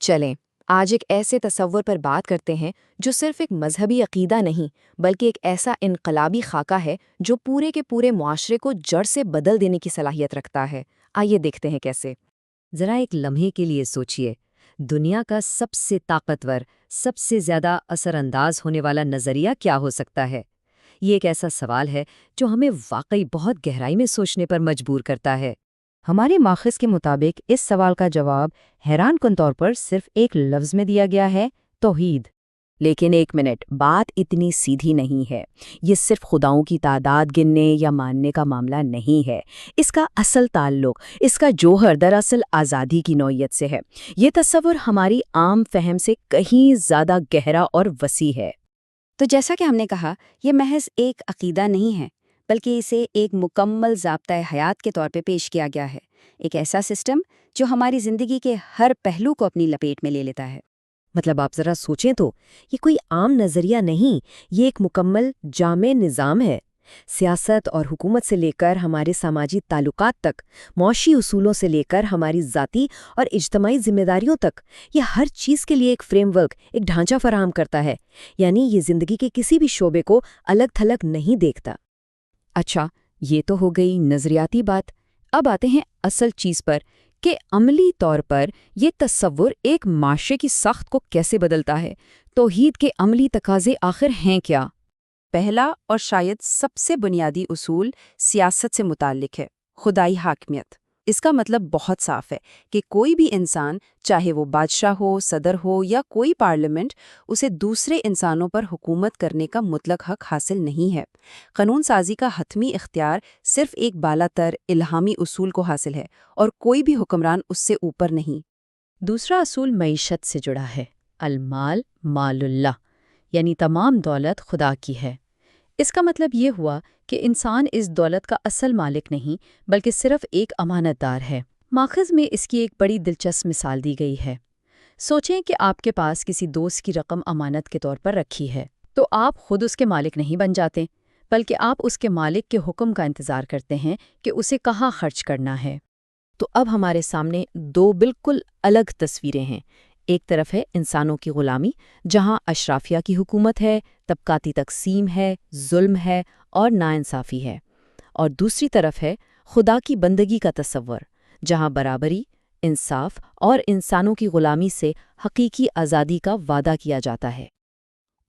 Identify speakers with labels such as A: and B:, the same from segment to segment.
A: چلیں آج ایک ایسے تصور پر بات کرتے ہیں جو صرف ایک مذہبی عقیدہ نہیں بلکہ ایک ایسا انقلابی خاکہ ہے جو پورے کے پورے معاشرے کو جڑ سے بدل دینے کی صلاحیت رکھتا ہے۔ آئیے دیکھتے ہیں کیسے۔
B: ذرا ایک لمحے کے لیے سوچئے، دنیا کا سب سے طاقتور، سب سے زیادہ اثر انداز ہونے والا نظریہ کیا ہو سکتا ہے؟ یہ ایک ایسا سوال ہے جو ہمیں واقعی بہت گہرائی میں سوچنے پر مجبور کرتا ہے۔ ہمارے ماخذ کے مطابق اس سوال کا جواب حیران کن طور پر صرف ایک لفظ میں دیا گیا ہے: توحید۔
A: لیکن ایک منٹ، بات اتنی سیدھی نہیں ہے۔ یہ صرف خداؤں کی تعداد گننے یا ماننے کا معاملہ نہیں ہے۔ اس کا اصل تعلق، اس کا جوہر دراصل آزادی کی نوعیت سے ہے۔ یہ تصور ہماری عام فہم سے کہیں زیادہ گہرا اور وسیع ہے۔ تو جیسا کہ ہم نے کہا، یہ محض ایک عقیدہ نہیں ہے، بلکہ اسے ایک مکمل ضابطۂ حیات کے طور پہ پیش کیا گیا ہے۔ ایک ایسا سسٹم جو ہماری زندگی کے ہر پہلو کو اپنی لپیٹ میں لے لیتا ہے۔
B: مطلب آپ ذرا سوچیں تو، یہ کوئی عام نظریہ نہیں، یہ ایک مکمل جامع نظام ہے۔ سیاست اور حکومت سے لے کر ہمارے سماجی تعلقات تک، معاشی اصولوں سے لے کر ہماری ذاتی اور اجتماعی ذمہ داریوں تک، یہ ہر چیز کے لیے ایک فریم ورک، ایک ڈھانچہ فراہم کرتا ہے۔ یعنی یہ زندگی کے کسی بھی شعبے کو الگ تھلگ نہیں دیکھتا۔
A: اچھا، یہ تو ہو گئی نظریاتی بات۔ اب آتے ہیں اصل چیز پر کہ عملی طور پر یہ تصور ایک معاشرے کی ساخت کو کیسے بدلتا ہے۔ توحید کے عملی تقاضے آخر ہیں کیا؟ پہلا اور شاید سب سے بنیادی اصول سیاست سے متعلق ہے: خدائی حاکمیت۔ اس کا مطلب بہت صاف ہے کہ کوئی بھی انسان، چاہے وہ بادشاہ ہو، صدر ہو یا کوئی پارلیمنٹ، اسے دوسرے انسانوں پر حکومت کرنے کا مطلق حق حاصل نہیں ہے۔ قانون سازی کا حتمی اختیار صرف ایک بالا تر الہامی اصول کو حاصل ہے، اور کوئی بھی حکمران اس سے اوپر نہیں۔
B: دوسرا اصول معیشت سے جڑا ہے: المال مال اللہ، یعنی تمام دولت خدا کی ہے۔ اس کا مطلب یہ ہوا کہ انسان اس دولت کا اصل مالک نہیں بلکہ صرف ایک امانت دار ہے۔ ماخذ میں اس کی ایک بڑی دلچسپ مثال دی گئی ہے۔ سوچیں کہ آپ کے پاس کسی دوست کی رقم امانت کے طور پر رکھی ہے، تو آپ خود اس کے مالک نہیں بن جاتے، بلکہ آپ اس کے مالک کے حکم کا انتظار کرتے ہیں کہ اسے کہاں خرچ کرنا ہے۔ تو اب ہمارے سامنے دو بالکل الگ تصویریں ہیں۔ ایک طرف ہے انسانوں کی غلامی، جہاں اشرافیہ کی حکومت ہے، طبقاتی تقسیم ہے، ظلم ہے اور ناانصافی ہے۔ اور دوسری طرف ہے خدا کی بندگی کا تصور، جہاں برابری، انصاف اور انسانوں کی غلامی سے حقیقی آزادی کا وعدہ کیا جاتا ہے۔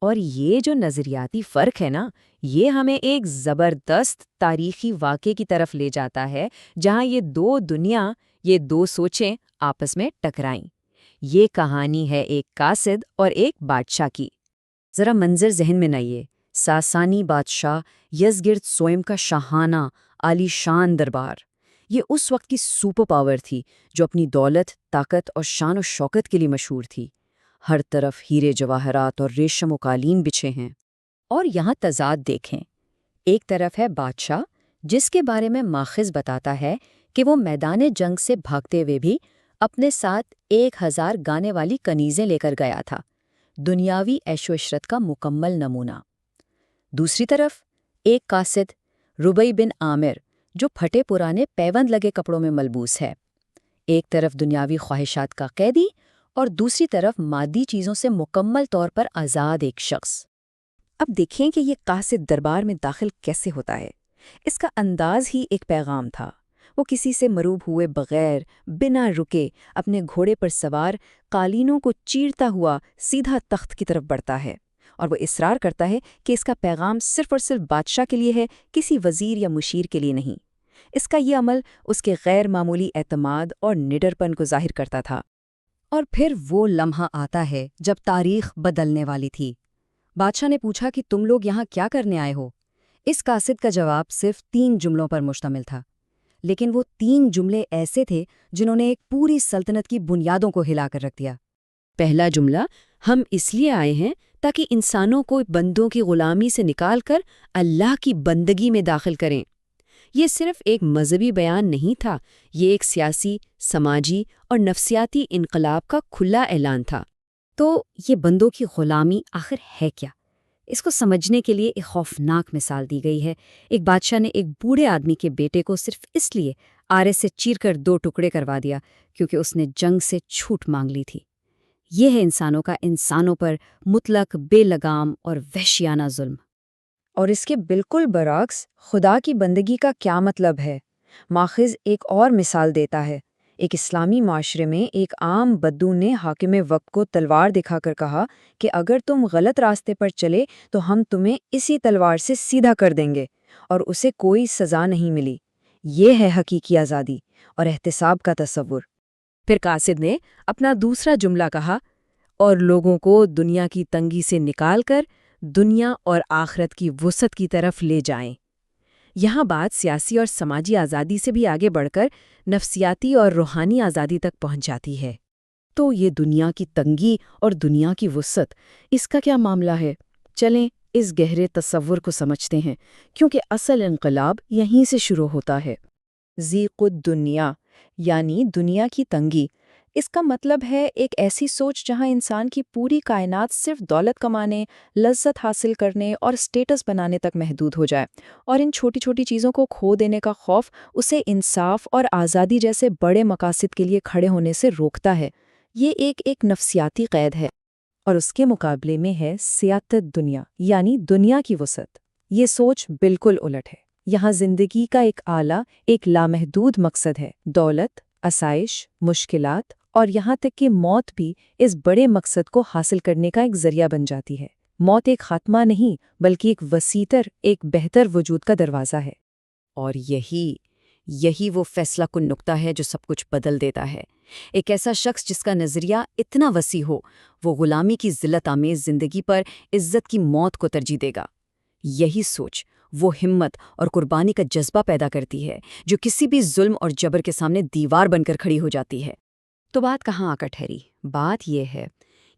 B: اور یہ جو نظریاتی فرق ہے نا، یہ ہمیں ایک زبردست تاریخی واقعے کی طرف لے جاتا ہے، جہاں یہ دو دنیا، یہ دو سوچیں آپس میں ٹکرائیں۔ یہ کہانی ہے ایک قاصد اور ایک بادشاہ کی۔ ذرا منظر ذہن میں لائیے۔ ساسانی بادشاہ یزگرد سوئم کا شاہانہ عالی شان دربار۔ یہ اس وقت کی سپر پاور تھی جو اپنی دولت، طاقت اور شان و شوکت کے لیے مشہور تھی۔ ہر طرف ہیرے جواہرات اور ریشم و قالین بچھے ہیں۔ اور یہاں تضاد دیکھیں۔ ایک طرف ہے بادشاہ، جس کے بارے میں ماخذ بتاتا ہے کہ وہ میدان جنگ سے بھاگتے ہوئے بھی اپنے ساتھ 1000 گانے والی کنیزیں لے کر گیا تھا، دنیاوی عیش و عشرت کا مکمل نمونہ۔ دوسری طرف ایک قاصد، ربیع بن عامر، جو پھٹے پرانے پیوند لگے کپڑوں میں ملبوس ہے۔ ایک طرف دنیاوی خواہشات کا قیدی اور دوسری طرف مادی چیزوں سے مکمل طور پر آزاد ایک شخص۔ اب دیکھیں کہ یہ قاصد دربار میں داخل کیسے ہوتا ہے۔ اس کا انداز ہی ایک پیغام تھا۔ وہ کسی سے مروب ہوئے بغیر، بنا رکے، اپنے گھوڑے پر سوار، قالینوں کو چیرتا ہوا سیدھا تخت کی طرف بڑھتا ہے، اور وہ اصرار کرتا ہے کہ اس کا پیغام صرف اور صرف بادشاہ کے لیے ہے، کسی وزیر یا مشیر کے لیے نہیں۔ اس کا یہ عمل اس کے غیر معمولی اعتماد اور نڈرپن کو ظاہر کرتا تھا۔ اور پھر وہ لمحہ آتا ہے جب تاریخ بدلنے والی تھی۔ بادشاہ نے پوچھا کہ تم لوگ یہاں کیا کرنے آئے ہو؟ اس قاصد کا جواب صرف 3 جملوں پر مشتمل تھا، لیکن وہ 3 جملے ایسے تھے جنہوں نے ایک پوری سلطنت کی بنیادوں کو ہلا کر رکھ دیا۔ پہلا جملہ: ہم اس لیے آئے ہیں تاکہ انسانوں کو بندوں کی غلامی سے نکال کر اللہ کی بندگی میں داخل کریں۔ یہ صرف ایک مذہبی بیان نہیں تھا، یہ ایک سیاسی، سماجی اور نفسیاتی انقلاب کا کھلا اعلان تھا۔ تو یہ بندوں کی غلامی آخر ہے کیا؟ اس کو سمجھنے کے لیے ایک خوفناک مثال دی گئی ہے۔ ایک بادشاہ نے ایک بوڑھے آدمی کے بیٹے کو صرف اس لیے آرے سے چیر کر 2 ٹکڑے کروا دیا کیونکہ اس نے جنگ سے چھوٹ مانگ لی تھی۔ یہ ہے انسانوں کا انسانوں پر مطلق بے لگام اور وحشیانہ ظلم۔
A: اور اس کے بالکل برعکس خدا کی بندگی کا کیا مطلب ہے؟ ماخذ ایک اور مثال دیتا ہے۔ ایک اسلامی معاشرے میں ایک عام بدو نے حاکم وقت کو تلوار دکھا کر کہا کہ اگر تم غلط راستے پر چلے تو ہم تمہیں اسی تلوار سے سیدھا کر دیں گے، اور اسے کوئی سزا نہیں ملی۔ یہ ہے حقیقی آزادی اور احتساب کا تصور۔
B: پھر قاصد نے اپنا دوسرا جملہ کہا، اور لوگوں کو دنیا کی تنگی سے نکال کر دنیا اور آخرت کی وسعت کی طرف لے جائیں۔ یہاں بات سیاسی اور سماجی آزادی سے بھی آگے بڑھ کر نفسیاتی اور روحانی آزادی تک پہنچ جاتی ہے۔ تو یہ دنیا کی تنگی اور دنیا کی وسعت، اس کا کیا معاملہ ہے؟ چلیں اس گہرے تصور کو سمجھتے ہیں، کیونکہ اصل انقلاب یہیں سے شروع ہوتا ہے۔
A: ضیق الدنیا یعنی دنیا کی تنگی، اس کا مطلب ہے ایک ایسی سوچ جہاں انسان کی پوری کائنات صرف دولت کمانے، لذت حاصل کرنے اور سٹیٹس بنانے تک محدود ہو جائے، اور ان چھوٹی چھوٹی چیزوں کو کھو دینے کا خوف اسے انصاف اور آزادی جیسے بڑے مقاصد کے لیے کھڑے ہونے سے روکتا ہے۔ یہ ایک نفسیاتی قید ہے۔ اور اس کے مقابلے میں ہے سیاست دنیا یعنی دنیا کی وسعت۔ یہ سوچ بالکل الٹ ہے۔ یہاں زندگی کا ایک اعلیٰ، ایک لامحدود مقصد ہے۔ دولت، آسائش، مشکلات اور یہاں تک کہ موت بھی اس بڑے مقصد کو حاصل کرنے کا ایک ذریعہ بن جاتی ہے۔ موت ایک خاتمہ نہیں بلکہ ایک وسیع ایک بہتر وجود کا دروازہ ہے۔
B: اور یہی وہ فیصلہ کن نقطہ ہے جو سب کچھ بدل دیتا ہے۔ ایک ایسا شخص جس کا نظریہ اتنا وسیع ہو، وہ غلامی کی ذلت آمیز زندگی پر عزت کی موت کو ترجیح دے گا۔ یہی سوچ وہ ہمت اور قربانی کا جذبہ پیدا کرتی ہے جو کسی بھی ظلم اور جبر کے سامنے دیوار بن کر کھڑی ہو جاتی ہے۔ تو بات کہاں آ کر ٹھہری؟ بات یہ ہے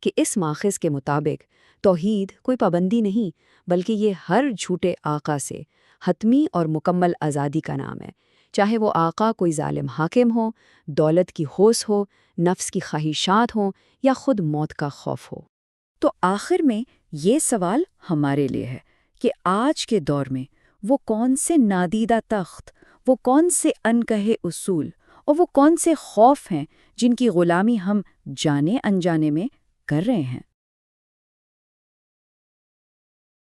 B: کہ اس ماخذ کے مطابق توحید کوئی پابندی نہیں، بلکہ یہ ہر جھوٹے آقا سے حتمی اور مکمل آزادی کا نام ہے، چاہے وہ آقا کوئی ظالم حاکم ہو، دولت کی ہوس ہو، نفس کی خواہشات ہوں یا خود موت کا خوف ہو۔ تو آخر میں یہ سوال ہمارے لیے ہے کہ آج کے دور میں وہ کون سے نادیدہ تخت، وہ کون سے انکہے اصول اور وہ کون سے خوف ہیں جن کی غلامی ہم جانے انجانے میں کر رہے ہیں؟